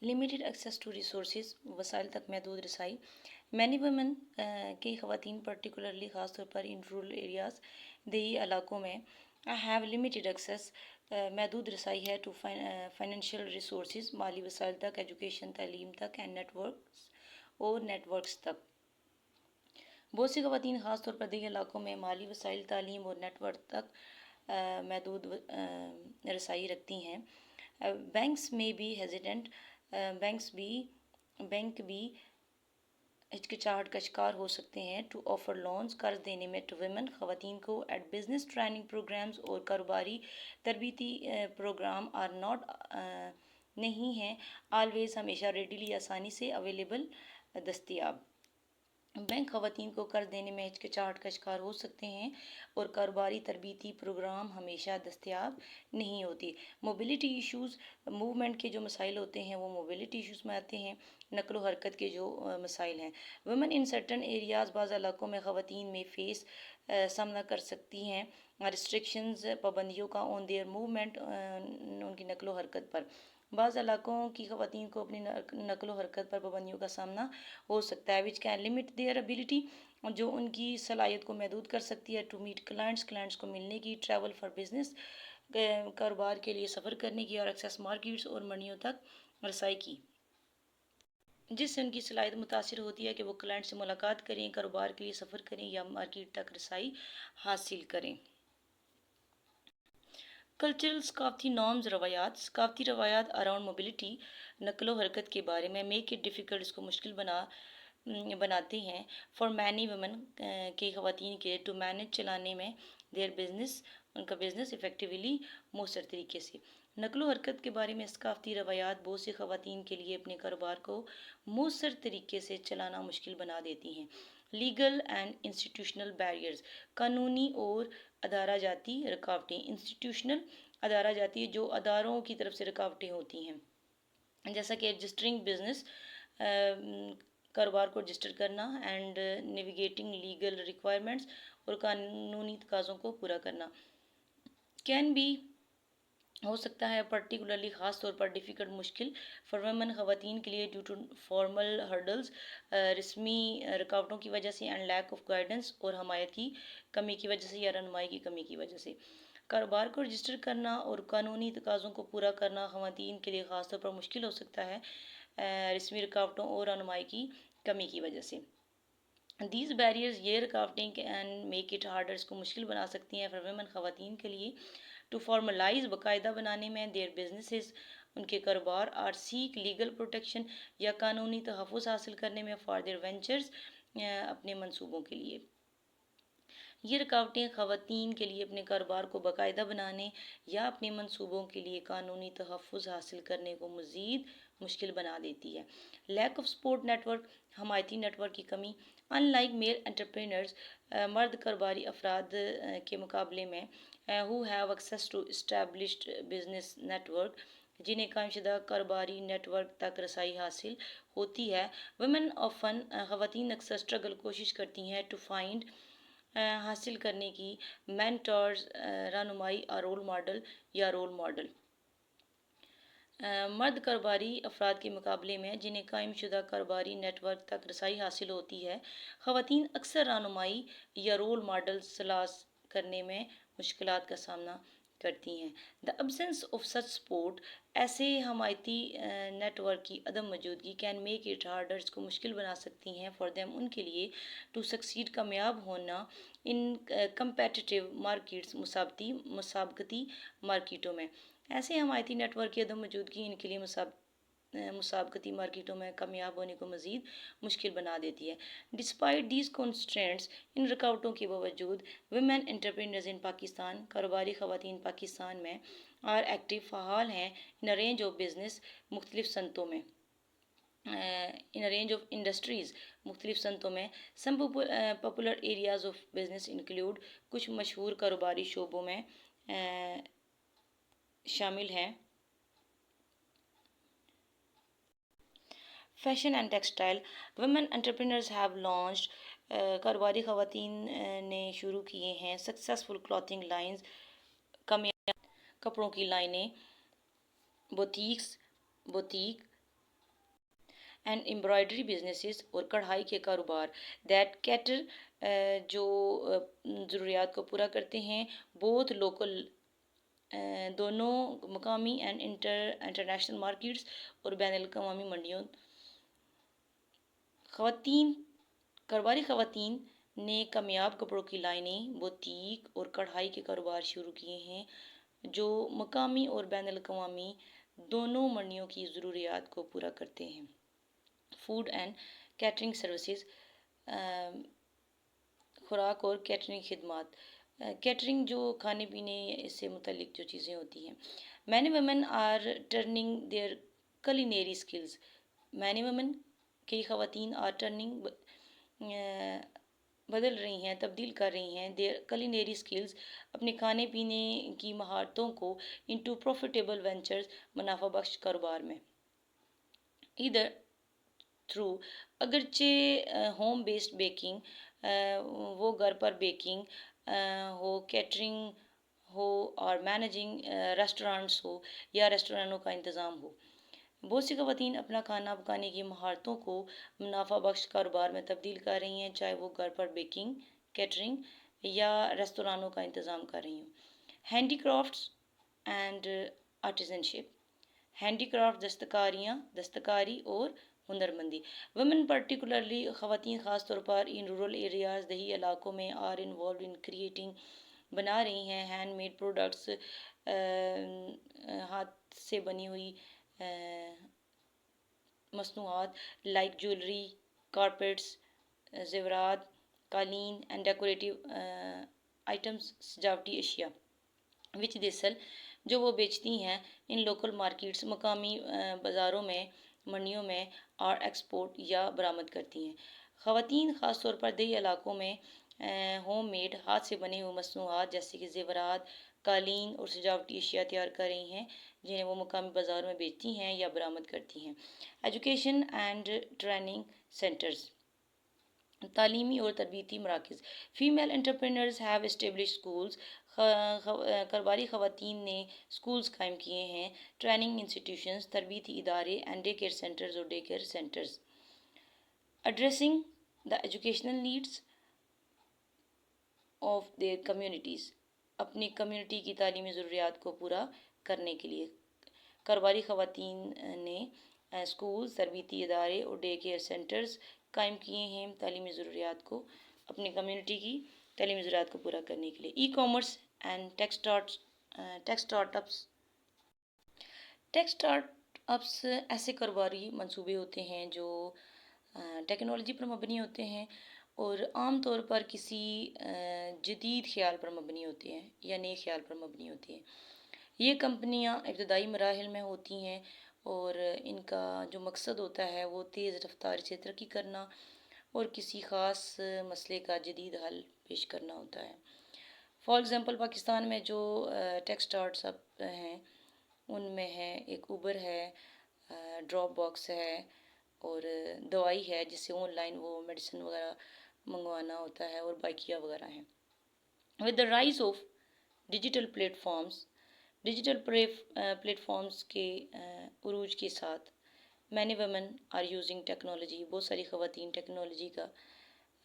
Limited access to resources, وسائل تک محدود رسائی. مینی ویمن، کئی خواتین پرٹیکولرلی خاص طور پر ان رورل ایریاز، دیہی علاقوں میں ہیو لمیٹڈ ایکسیس، محدود رسائی ہے ٹو فائنینشیل ریسورسز، مالی وسائل تک، ایجوکیشن تعلیم تک، اینڈ نیٹ ورکس تک. بہت سی خواتین خاص طور پر دیہی علاقوں میں مالی وسائل، تعلیم اور نیٹ ورک تک محدود رسائی رکھتی ہیں. بینکس میں بھی ہیزیٹنٹ، بینک بھی ہچکچاہٹ کا شکار ہو سکتے ہیں ٹو آفر لونز، قرض دینے میں ٹو ویمن، خواتین کو. ایٹ بزنس ٹریننگ پروگرامز، اور کاروباری تربیتی پروگرام آر ناٹ نہیں ہیں آلویز ہمیشہ ریڈیلی آسانی سے اویلیبل دستیاب. بینک خواتین کو قرض دینے میں ہچکچاہٹ کا شکار ہو سکتے ہیں اور کاروباری تربیتی پروگرام ہمیشہ دستیاب نہیں ہوتی. موبلٹی ایشوز، موومنٹ کے جو مسائل ہوتے ہیں وہ موبلٹی ایشوز میں آتے ہیں. نقل و حرکت کے جو مسائل ہیں. ویمن ان سرٹن ایریاز، بعض علاقوں میں خواتین میں سامنا کر سکتی ہیں ریسٹرکشنز، پابندیوں کا آن دیئر موومنٹ، ان کی نقل و حرکت پر. بعض علاقوں کی خواتین کو اپنی نقل و حرکت پر پابندیوں کا سامنا ہو سکتا ہے which can limit their ability, جو ان کی صلاحیت کو محدود کر سکتی ہے ٹو میٹ کلائنٹس کو ملنے کی، ٹریول فار بزنس، کاروبار کے لیے سفر کرنے کی، اور ایکسیس مارکیٹس اور منڈیوں تک رسائی کی، جس سے ان کی صلاحیت متاثر ہوتی ہے کہ وہ کلائنٹ سے ملاقات کریں، کاروبار کے لیے سفر کریں یا مارکیٹ تک رسائی حاصل کریں. کلچرل، ثقافتی نارمز، روایات. ثقافتی روایات اراؤنڈ موبلٹی، نقل و حرکت کے بارے میں میک اٹ ڈیفیکلٹ، اس کو مشکل بناتے ہیں فار مینی ویمن، کی خواتین کے ٹو مینج، چلانے میں دیئر بزنس، ان کا بزنس افیکٹولی، مؤثر طریقے سے. نقل و حرکت کے بارے میں ثقافتی روایات بہت سی خواتین کے لیے اپنے کاروبار کو مؤثر طریقے سے چلانا مشکل بنا دیتی ہیں. لیگل اینڈ انسٹیٹیوشنل بیریئرز، قانونی اور ادارہ جاتی رکاوٹیں. انسٹیٹیوشنل، ادارہ جاتی، جو اداروں کی طرف سے رکاوٹیں ہوتی ہیں، جیسا کہ رجسٹرنگ بزنس، کاروبار کو رجسٹر کرنا، اینڈ نیویگیٹنگ لیگل ریکوائرمنٹس، اور قانونی تقاضوں کو پورا کرنا. کین بھی، ہو سکتا ہے پرٹیکولرلی خاص طور پر ڈیفیکلٹ، مشکل فار ویمن، خواتین کے لیے ڈیو ٹو فارمل ہرڈلز، رسمی رکاوٹوں کی وجہ سے، اینڈ لیک آف گائیڈنس، اور حمایت کی کمی کی وجہ سے یا رہنمائی کی کمی کی وجہ سے. کاروبار کو رجسٹر کرنا اور قانونی تقاضوں کو پورا کرنا خواتین کے لیے خاص طور پر مشکل ہو سکتا ہے رسمی رکاوٹوں اور رہنمائی کی کمی کی وجہ سے. دیز بیریئرز، یہ رکاوٹیں کین میک اٹ ہارڈر، اس کو مشکل بنا سکتی ہیں فار ویمن، خواتین کے لیے ٹو فارملائز، باقاعدہ بنانے میں دیئر بزنسز، ان کے کاروبار، آر سیک لیگل پروٹیکشن، یا قانونی تحفظ حاصل کرنے میں فار دیئر وینچرز، اپنے منصوبوں کے لیے. یہ رکاوٹیں خواتین کے لیے اپنے کاروبار کو باقاعدہ بنانے یا اپنے منصوبوں کے لیے قانونی تحفظ حاصل کرنے کو مزید مشکل بنا دیتی ہے. Lack of support network, حمایتی نیٹ ورک کی کمی. ان لائک میل انٹرپرینرز، مرد کاروباری افراد کے مقابلے میں، who have access to established business network، جنہیں قائم شدہ کاروباری نیٹ ورک تک رسائی حاصل ہوتی ہے. women often، خواتین اکثر اسٹرگل، کوشش کرتی ہیں ٹو فائنڈ، حاصل کرنے کی، مینٹورز، رہنمائی، اور رول ماڈل یا رول ماڈل. مرد کاروباری افراد کے مقابلے میں، جنہیں قائم شدہ کاروباری نیٹ ورک تک رسائی حاصل ہوتی ہے، خواتین اکثر رہنمائی یا رول ماڈل تلاش کرنے میں مشکلات کا سامنا کرتی ہیں. دا ابسنس آف سچ سپورٹ، ایسے حمایتی نیٹ ورک کی عدم موجودگی، کین میک اٹ ہارڈر، اس کو مشکل بنا سکتی ہیں فار دیم، ان کے لیے ٹو سکسیڈ، کامیاب ہونا، ان کمپیٹیٹیو مارکیٹس، مسابقتی مارکیٹوں میں. ایسے حمایتی نیٹ ورک کی عدم موجودگی ان کے لیے مسابقتی مارکیٹوں میں کامیاب ہونے کو مزید مشکل بنا دیتی ہے. ڈسپائٹ دیز کنسٹرینٹس، ان رکاوٹوں کے باوجود، ویمن انٹرپرینرز ان پاکستان، کاروباری خواتین پاکستان میں، آر ایکٹیو، فعال ہیں ان رینج آف بزنس، مختلف صنعتوں میں، ان رینج آف انڈسٹریز، مختلف صنعتوں میں. Some popular areas of business include, کچھ مشہور کاروباری شعبوں میں شامل ہیں fashion and textile. Women entrepreneurs have launched, کاروباری خواتین نے شروع کیے ہیں سکسیسفل کلوتھنگ لائنز، کامیاب کپڑوں کی لائنیں. بوتیک اینڈ امبرائڈری بزنسز اور کڑھائی کے کاروبار دیٹ کیٹر جو ضروریات کو پورا کرتے ہیں بوتھ لوکل دونوں مقامی اینڈ انٹرنیشنل مارکیٹس اور بین الاقوامی منڈیوں. کاروباری خواتین نے کامیاب کپڑوں کی لائنیں بوتیک اور کڑھائی کے کاروبار شروع کیے ہیں جو مقامی اور بین الاقوامی دونوں منڈیوں کی ضروریات کو پورا کرتے ہیں. فوڈ اینڈ کیٹرنگ سروسز خوراک اور کیٹرنگ خدمات. کیٹرنگ جو کھانے پینے سے متعلق جو چیزیں ہوتی ہیں. Many women are turning their culinary skills. Many women کئی خواتین آر ٹرننگ بدل رہی ہیں تبدیل کر رہی ہیں دیئر کلینری اسکلز اپنے کھانے پینے کی مہارتوں کو انٹو پروفیٹیبل وینچرز منافع بخش کاروبار میں. ادھر تھرو اگرچہ ہوم بیسڈ بیکنگ وہ گھر پر بیکنگ ہو کیٹرنگ ہو اور مینیجنگ ریسٹورانٹس ہو یا ریسٹورانوں کا انتظام ہو. بہت سی خواتین اپنا کھانا پکانے کی مہارتوں کو منافع بخش کاروبار میں تبدیل کر رہی ہیں چاہے وہ گھر پر بیکنگ کیٹرنگ یا ریستورانوں کا انتظام کر رہی ہوں. Handicrafts and artisanship. Handicraft دستکاری اور ہنر مندی. ویمن پرٹیکولرلی خواتین خاص طور پر ان رورل ایریاز دیہی علاقوں میں آر انوالوڈ ان کریٹنگ بنا رہی ہیں ہینڈ میڈ پروڈکٹس ہاتھ سے بنی ہوئی مصنوعات لائک جویلری کارپیٹس زیورات قالین اینڈ ڈیکوریٹو آئٹمس سجاوٹی اشیاء وچ دے سیل جو وہ بیچتی ہیں ان لوکل مارکیٹس مقامی بازاروں میں منڈیوں میں اور ایکسپورٹ یا برآمد کرتی ہیں. خواتین خاص طور پر دیہی علاقوں میں ہوم میڈ ہاتھ سے بنے ہوئے مصنوعات جیسے کہ زیورات قالین اور سجاوٹی اشیاء تیار کر رہی ہیں جنہیں وہ مقامی بازاروں میں بیچتی ہیں یا برآمد کرتی ہیں. Education and training centres. تعلیمی اور تربیتی مراکز. Female entrepreneurs have establish schools. کاروباری خواتین نے اسکولز قائم کیے ہیں ٹریننگ انسٹیٹیوشنز تربیتی ادارے اینڈ ڈے کیئر سینٹرز اور day care centres. Addressing the educational needs of their communities. اپنی کمیونٹی کی تعلیمی ضروریات کو پورا کرنے کے لیے کاروباری خواتین نے اسکولز تربیتی ادارے اور ڈے کیئر سینٹرز قائم کیے ہیں تعلیمی ضروریات کو اپنی کمیونٹی کی تعلیمی ضروریات کو پورا کرنے کے لیے. E commerce and take start ups ایسے کاروباری منصوبے ہوتے ہیں جو ٹیکنالوجی پر مبنی ہوتے ہیں اور عام طور پر کسی جدید خیال پر مبنی ہوتے ہیں یا نئے خیال پر مبنی ہوتی ہیں. یہ کمپنیاں ابتدائی مراحل میں ہوتی ہیں اور ان کا جو مقصد ہوتا ہے وہ تیز رفتار سے ترقی کرنا اور کسی خاص مسئلے کا جدید حل پیش کرنا ہوتا ہے. فار ایگزامپل پاکستان میں جو ٹیک اسٹارٹس اپ ہیں ان میں ہے ایک اوبر ہے ڈراپ باکس ہے اور دوائی ہے جس سے آن لائن وہ میڈیسن وغیرہ منگوانا ہوتا ہے اور بائکیا وغیرہ ہیں. With the rise of digital platforms کے عروج کے ساتھ many women are using technology. بہت ساری خواتین ٹیکنالوجی کا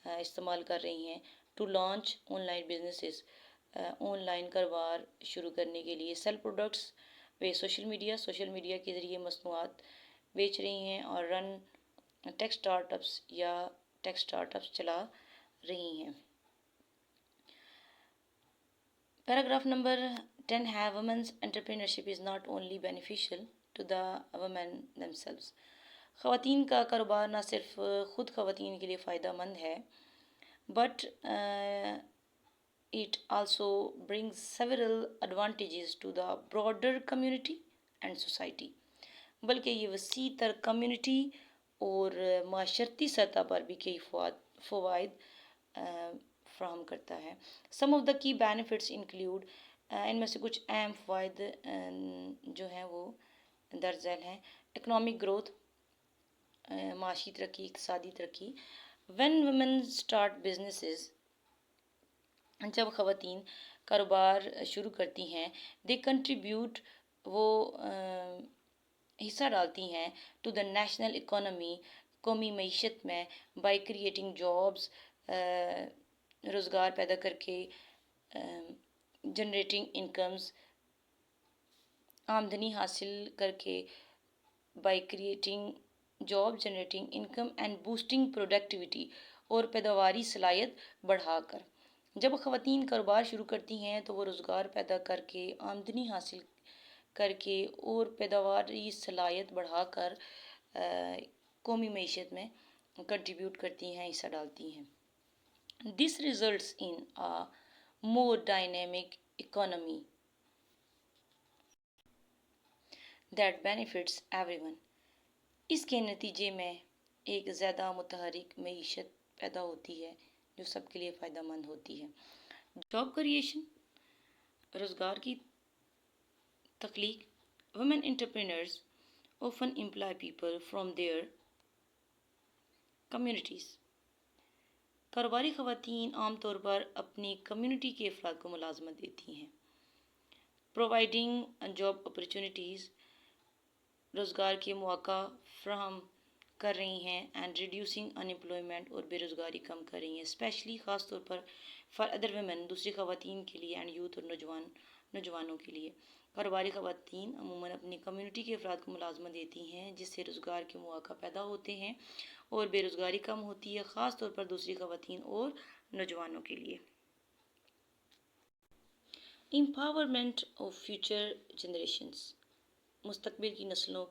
استعمال کر رہی ہیں to launch online businesses. Online کاروبار شروع کرنے کے لیے سیل پروڈکٹس وہ سوشل میڈیا کے ذریعے مصنوعات بیچ رہی ہیں اور رن ٹیک اسٹارٹ اپس چلا رہی ہیں. پیراگراف نمبر 10 ہے women's entrepreneurship is not only beneficial to the women themselves. خواتین کا کاروبار نہ صرف خود خواتین کے لیے فائدہ مند ہے but it also brings several advantages to the broader community and society. بلکہ یہ وسیع تر کمیونٹی اور معاشرتی سطح پر بھی کئی فوائد فراہم کرتا ہے. سم آف دا کی بینیفٹس انکلیوڈ ان میں سے کچھ اہم فوائد جو ہیں وہ درج ذیل ہیں. اکنامک گروتھ معاشی ترقی اقتصادی ترقی. وین ویمن اسٹارٹ بزنسز جب خواتین کاروبار شروع کرتی ہیں دے کنٹریبیوٹ وہ حصہ ڈالتی ہیں ٹو دا نیشنل اکانومی، قومی معیشت میں، بائی کریٹنگ جابس، روزگار پیدا کر کے، جنریٹنگ انکمز، آمدنی حاصل کر کے، by creating job generating income and boosting productivity, اور پیداواری صلاحیت بڑھا کر۔ جب خواتین کاروبار شروع کرتی ہیں تو وہ روزگار پیدا کر کے، آمدنی حاصل کر کے اور پیداواری صلاحیت بڑھا کر قومی معیشت میں کنٹریبیوٹ کرتی ہیں، حصہ ڈالتی ہیں۔ This results in a more dynamic economy that benefits everyone. اس کے نتیجے میں ایک زیادہ متحرک معیشت پیدا ہوتی ہے جو سب کے لیے فائدہ مند ہوتی ہے۔ جاب کریشن، روزگار کی تخلیق۔ Women entrepreneurs often employ people from their communities۔ کاروباری خواتین عام طور پر اپنی کمیونٹی کے افراد کو ملازمت دیتی ہیں۔ پرووائڈنگ جاب اپرچونیٹیز، روزگار کے مواقع فراہم کر رہی ہیں، اینڈ ریڈیوسنگ ان امپلائمنٹ، اور بے روزگاری کم کر رہی ہیں، اسپیشلی خاص طور پر فار ادر ویمن، دوسری خواتین کے لیے، اینڈ یوتھ، اور نوجوانوں کے لیے۔ کاروباری خواتین عموماً اپنی کمیونٹی کے افراد کو ملازمت دیتی ہیں جس سے روزگار کے مواقع پیدا ہوتے ہیں اور بے روزگاری کم ہوتی ہے، خاص طور پر دوسری خواتین اور نوجوانوں کے لیے۔ امپاورمنٹ آف فیوچر جنریشنز، مستقبل کی نسلوں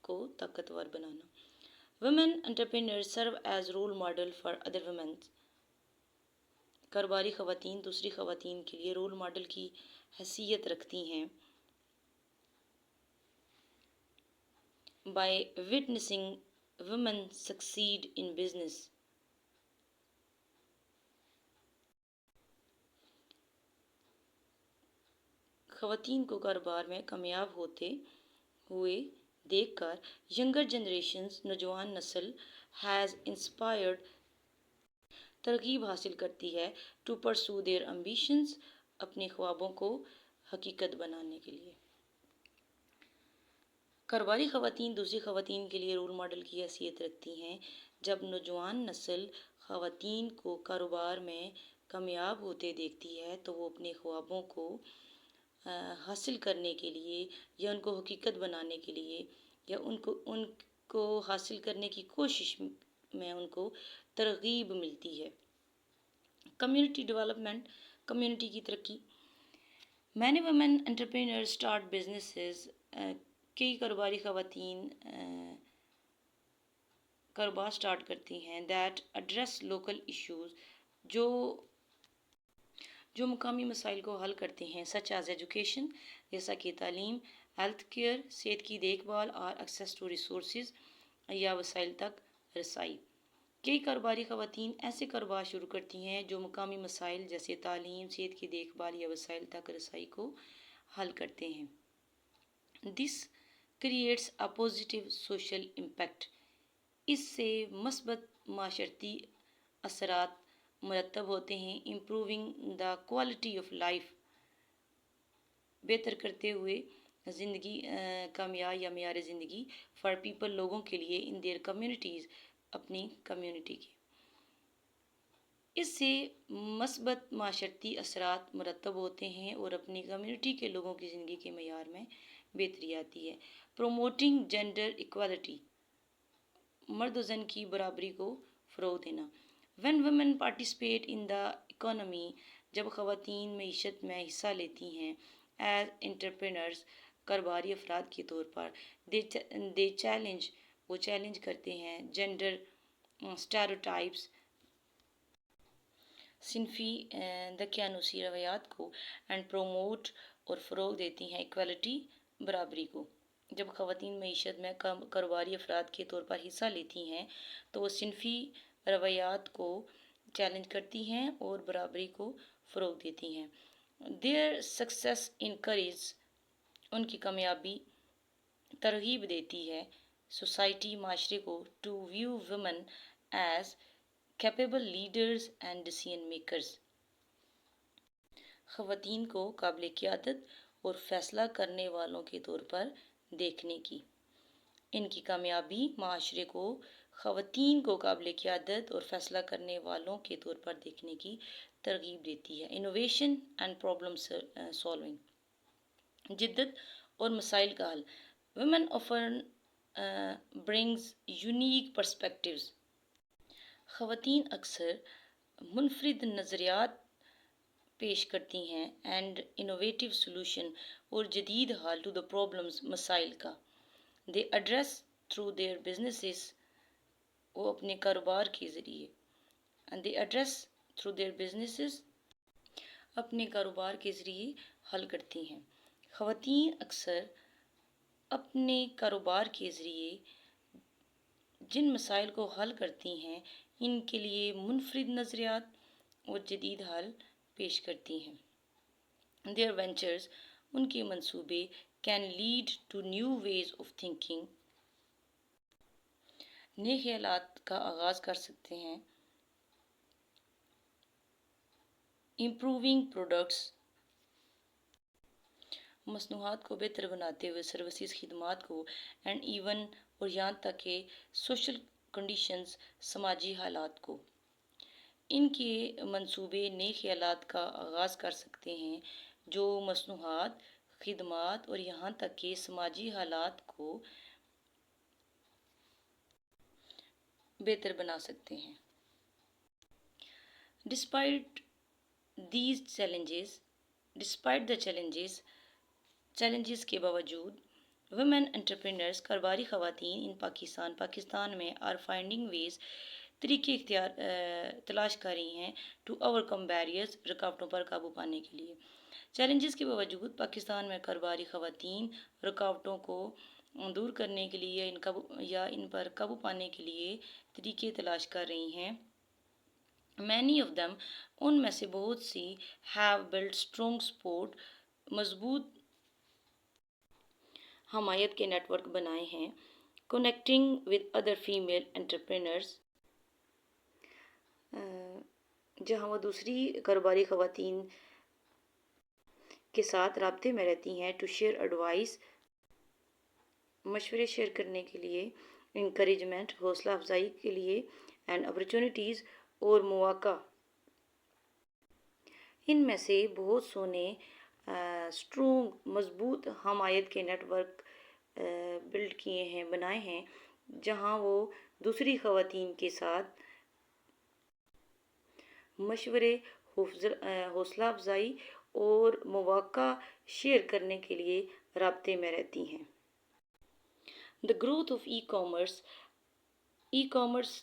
کو طاقتور بنانا۔ Women entrepreneurs serve as role model for other women. کاروباری خواتین دوسری خواتین کے لیے رول ماڈل کی حیثیت رکھتی ہیں by witnessing women succeed in business. خواتین کو کاروبار میں کامیاب ہوتے ہوئے دیکھ کر ینگر جنریشنز، نوجوان نسل، ہیز انسپائرڈ، ترغیب حاصل کرتی ہے ٹو پرسو دیئر ایمبیشنز، اپنے خوابوں کو حقیقت بنانے کے لیے۔ کاروباری خواتین دوسری خواتین کے لیے رول ماڈل کی حیثیت رکھتی ہیں۔ جب نوجوان نسل خواتین کو کاروبار میں کامیاب ہوتے دیکھتی ہے تو وہ اپنے خوابوں کو حاصل کرنے کے لیے یا ان کو حقیقت بنانے کے لیے یا ان کو حاصل کرنے کی کوشش میں ان کو ترغیب ملتی ہے۔ کمیونٹی ڈیولپمنٹ، کمیونٹی کی ترقی۔ مینی ویمن انٹرپرینرز اسٹارٹ بزنسز، کئی کاروباری خواتین کاروبار اسٹارٹ کرتی ہیں دیٹ ایڈریس لوکل ایشوز، جو مقامی مسائل کو حل کرتے ہیں، سچ ایز ایجوکیشن، جیسا کہ تعلیم، ہیلتھ کیئر، صحت کی دیکھ بھال، اور ایکسیس ٹو ریسورسز، یا وسائل تک رسائی۔ کئی کاروباری خواتین ایسے کاروبار شروع کرتی ہیں جو مقامی مسائل جیسے تعلیم، صحت کی دیکھ بھال یا وسائل تک رسائی کو حل کرتے ہیں۔ This creates a positive social impact, اس سے مثبت معاشرتی اثرات مرتب ہوتے ہیں۔ Improving the quality of life, بہتر کرتے ہوئے زندگی کا معیار یا معیار زندگی، فار پیپل، لوگوں کے لیے، ان دیئر کمیونٹیز، اپنی کمیونٹی کی۔ اس سے مثبت معاشرتی اثرات مرتب ہوتے ہیں اور اپنی کمیونٹی کے لوگوں کی زندگی کے معیار میں بہتری آتی ہے۔ پروموٹنگ جینڈر ایکوالٹی، مرد و زن کی برابری کو فروغ دینا۔ When women participate in the economy, جب خواتین معیشت میں حصہ لیتی ہیں، ایز انٹرپرینرز، کاروباری افراد کے طور پر، دے چیلنج، وہ چیلنج کرتے ہیں جینڈر اسٹیریوٹائپس، صنفی دقیانوسی روایات کو، اینڈ پروموٹ، اور فروغ دیتی ہیں ایکوالٹی، برابری کو۔ جب خواتین معیشت میں کاروباری افراد کے طور پر حصہ لیتی ہیں تو وہ صنفی روایات کو چیلنج کرتی ہیں اور برابری کو فروغ دیتی ہیں۔ دیئر سکسیس انکریج، ان کی کامیابی ترغیب دیتی ہے سوسائٹی، معاشرے کو، to view women as capable leaders and decision makers, خواتین کو قابل قیادت اور فیصلہ کرنے والوں کے طور پر دیکھنے کی۔ ان کی کامیابی معاشرے کو خواتین کو قابل قیادت اور فیصلہ کرنے والوں کے طور پر دیکھنے کی ترغیب دیتی ہے۔ انوویشن اینڈ پرابلم سالونگ، جدت اور مسائل کا حل۔ Women often brings unique perspectives, خواتین اکثر منفرد نظریات پیش کرتی ہیں اینڈ انوویٹیو سولوشن اور جدید حل ٹو دا پرابلمز، مسائل کا۔ دے ایڈریس تھرو دیئر بزنسز، وہ اپنے کاروبار کے ذریعے دے ایڈریس تھرو دیئر بزنسز، اپنے کاروبار کے ذریعے حل کرتی ہیں۔ خواتین اکثر اپنے کاروبار کے ذریعے جن مسائل کو حل کرتی ہیں ان کے لیے منفرد نظریات اور جدید حل پیش کرتی ہیں۔ دیئر وینچرز، ان کے منصوبے can lead to new ways of thinking, نئے خیالات کا آغاز کر سکتے ہیں۔ امپروونگ پروڈکٹس، مصنوعات کو بہتر بناتے ہوئے، سروسز، خدمات کو، اینڈ ایون اور یہاں تک کہ سوشل کنڈیشنز، سماجی حالات کو۔ ان کے منصوبے نئے خیالات کا آغاز کر سکتے ہیں جو مصنوعات، خدمات اور یہاں تک کہ سماجی حالات کو بہتر بنا سکتے ہیں۔ ڈسپائٹ دا چیلنجز کے باوجود، ویمن انٹرپرینرز، کاروباری خواتین ان پاکستان میں آر فائنڈنگ ویز، طریقے تلاش کر رہی ہیں ٹو اوور کم بیریئرز، رکاوٹوں پر قابو پانے کے لیے۔ چیلنجز کے باوجود پاکستان میں کاروباری خواتین رکاوٹوں کو دور کرنے کے لیے یا ان پر قابو پانے کے لیے طریقے تلاش کر رہی ہیں۔ مینی آف دم، ان میں سے بہت سی، ہیو بلڈ اسٹرانگ سپورٹ، مضبوط حمایت کے نیٹ ورک بنائے ہیں۔ کنیکٹنگ ود ادر فیمیل انٹرپرینرز، جہاں وہ دوسری کاروباری خواتین کے ساتھ رابطے میں رہتی ہیں۔ ٹو شیئر ایڈوائس، مشورے شیئر کرنے کے لیے۔ انکریجمنٹ، حوصلہ افزائی کے لیے۔ اینڈ اپرچونٹیز، اور مواقع۔ ان میں سے بہت سو نے اسٹرونگ، مضبوط حمایت کے نیٹ ورک بلڈ کیے ہیں، بنائے ہیں، جہاں وہ دوسری خواتین کے ساتھ مشورے، حوصلہ افزائی اور مواقع شیئر کرنے کے لیے رابطے میں رہتی ہیں۔ The growth of e commerce, e commerce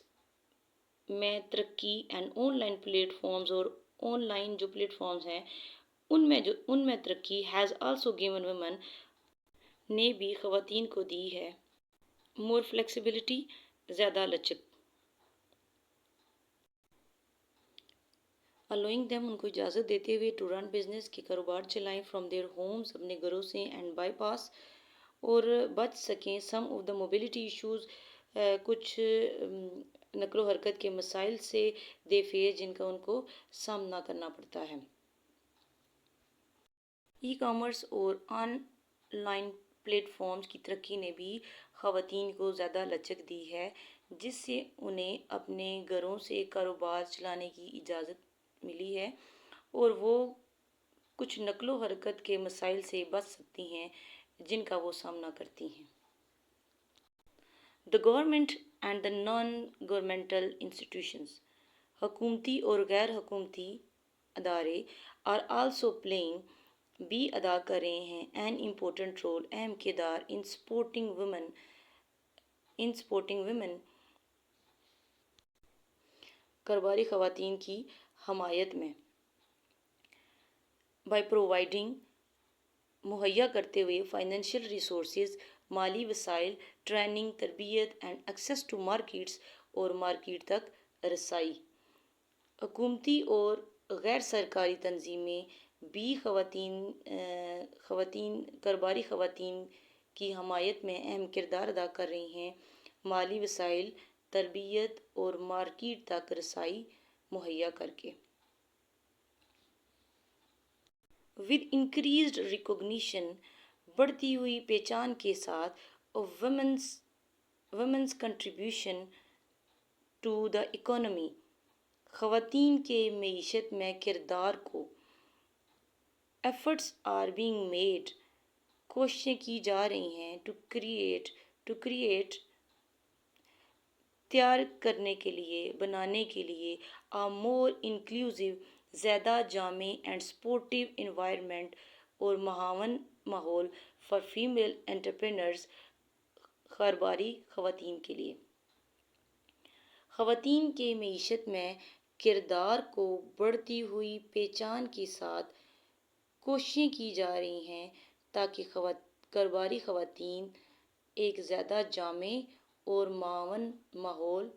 میں ترقی and online platforms, اور آن لائن جو پلیٹ فارمز ہیں ان میں ترقی، ہیز آلسو گیون ویمن، نے بھی خواتین کو دی ہے، مور فلیکسیبلٹی، زیادہ لچک، allowing them، ان کو اجازت دیتے ہوئے، ٹو رن بزنس، کے کاروبار چلائیں، فرام دیئر ہومز، اپنے گھروں سے، اینڈ بائی پاس، اور بچ سکیں، سم آف دا موبلٹی ایشوز، کچھ نقل و حرکت کے مسائل سے، دے فیس، جن کا ان کو سامنا کرنا پڑتا ہے۔ ای کامرس اور آن لائن پلیٹ فارمز کی ترقی نے بھی خواتین کو زیادہ لچک دی ہے، جس سے انہیں اپنے گھروں سے کاروبار چلانے کی اجازت ملی ہے، اور وہ کچھ نقل و حرکت کے مسائل سے بچ سکتی ہیں جن کا وہ سامنا کرتی ہیں۔ The government and the naan governmental institutions, حکومتی اور غیر حکومتی ادارے، آر آلسو پلئنگ، بھی ادا کر رہے ہیں، این امپورٹنٹ رول، اہم کردار، ان سپورٹنگ ویمن، کاروباری خواتین کی حمایت میں، بائی پرووائڈنگ، مہیا کرتے ہوئے، فائنینشیل ریسورسز، مالی وسائل، ٹریننگ، تربیت، اینڈ ایکسیس ٹو مارکیٹس، اور مارکیٹ تک رسائی۔ حکومتی اور غیر سرکاری تنظیمیں بھی کاروباری خواتین کی حمایت میں اہم کردار ادا کر رہی ہیں، مالی وسائل، تربیت اور مارکیٹ تک رسائی مہیا کر کے۔ ود انکریزڈ ریکگنیشن، بڑھتی ہوئی پہچان کے ساتھ، women's women's contribution to the economy, خواتین کے معیشت میں کردار کو، ایفرٹس آر بینگ میڈ، کوششیں کی جا رہی ہیں ٹو کریٹ تیار کرنے کے لیے، بنانے کے لیے مور انکلوسیو، زیادہ جامع اینڈ سپورٹیو انوائرمنٹ اور معاون ماحول فار فیمیل انٹرپرینرز، کاروباری خواتین کے لیے۔ خواتین کے معیشت میں کردار کو بڑھتی ہوئی پہچان کے ساتھ کوششیں کی جا رہی ہیں تاکہ کاروباری خواتین ایک زیادہ جامع اور معاون ماحول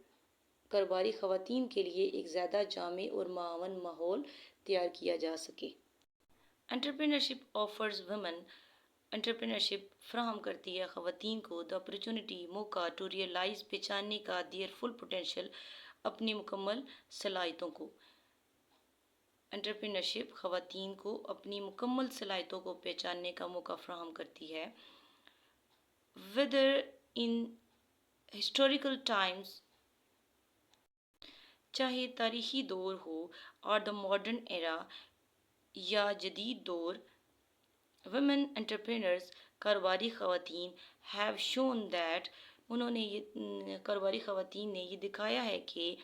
کاروباری خواتین کے لیے ایک زیادہ جامع اور معاون ماحول تیار کیا جا سکے۔ انٹرپرینرشپ آفرز ویمن، انٹرپرینرشپ فراہم کرتی ہے خواتین کو دا اپرچونٹی، موقع ٹو ریئلائز، پہچاننے کا دیئر فل پوٹینشیل، اپنی مکمل صلاحیتوں کو۔ انٹرپرینرشپ خواتین کو اپنی مکمل صلاحیتوں کو پہچاننے کا موقع فراہم کرتی ہے۔ whether in historical times، چاہے تاریخی دور ہو، اور دا ماڈرن ایرا، یا جدید دور، ویمن انٹرپرینرز، کاروباری خواتین، ہیو شون دیٹ، کاروباری خواتین نے یہ دکھایا ہے کہ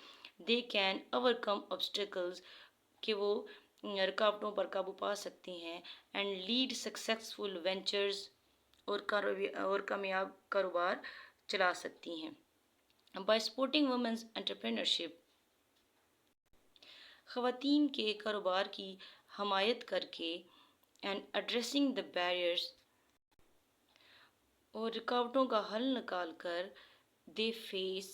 they can over come obstacles، کہ وہ رکاوٹوں پر قابو پا سکتی ہیں، اینڈ لیڈ سکسیسفل وینچرز، اور کامیاب کاروبار چلا سکتی ہیں۔ بائی سپورٹنگ ویمنز انٹرپرینرشپ، خواتین کے کاروبار کی حمایت کر کے، اینڈ ایڈریسنگ دا بیریئرز، اور رکاوٹوں کا حل نکال کر، دے فیس،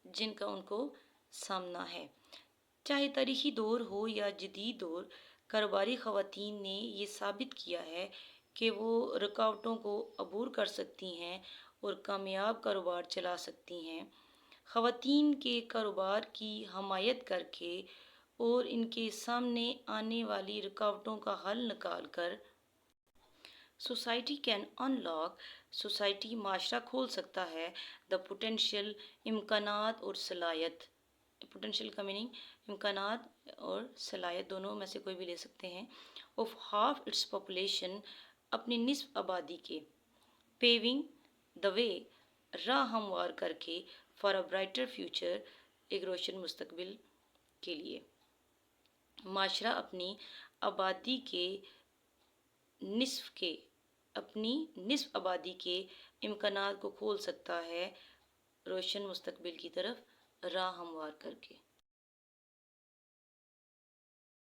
جن کا ان کو سامنا ہے۔ چاہے تاریخی دور ہو یا جدید دور، کاروباری خواتین نے یہ ثابت کیا ہے کہ وہ رکاوٹوں کو عبور کر سکتی ہیں اور کامیاب کاروبار چلا سکتی ہیں۔ خواتین کے کاروبار کی حمایت کر کے اور ان کے سامنے آنے والی رکاوٹوں کا حل نکال کر، سوسائٹی کین انلاک، سوسائٹی معاشرہ کھول سکتا ہے، دا پوٹینشیل، امکانات اور صلاحیت، پوٹینشیل کا میننگ امکانات اور صلاحیت دونوں میں سے کوئی بھی لے سکتے ہیں، آف ہاف اٹس پاپولیشن، اپنی نصف آبادی کے، پیونگ دا وے، راہ ہموار کر کے، فار اے برائٹر فیوچر، ایک روشن مستقبل کے لیے۔ معاشرہ اپنی آبادی کے اپنی نصف آبادی کے امکانات کو کھول سکتا ہے، روشن مستقبل کی طرف راہ ہموار کر کے۔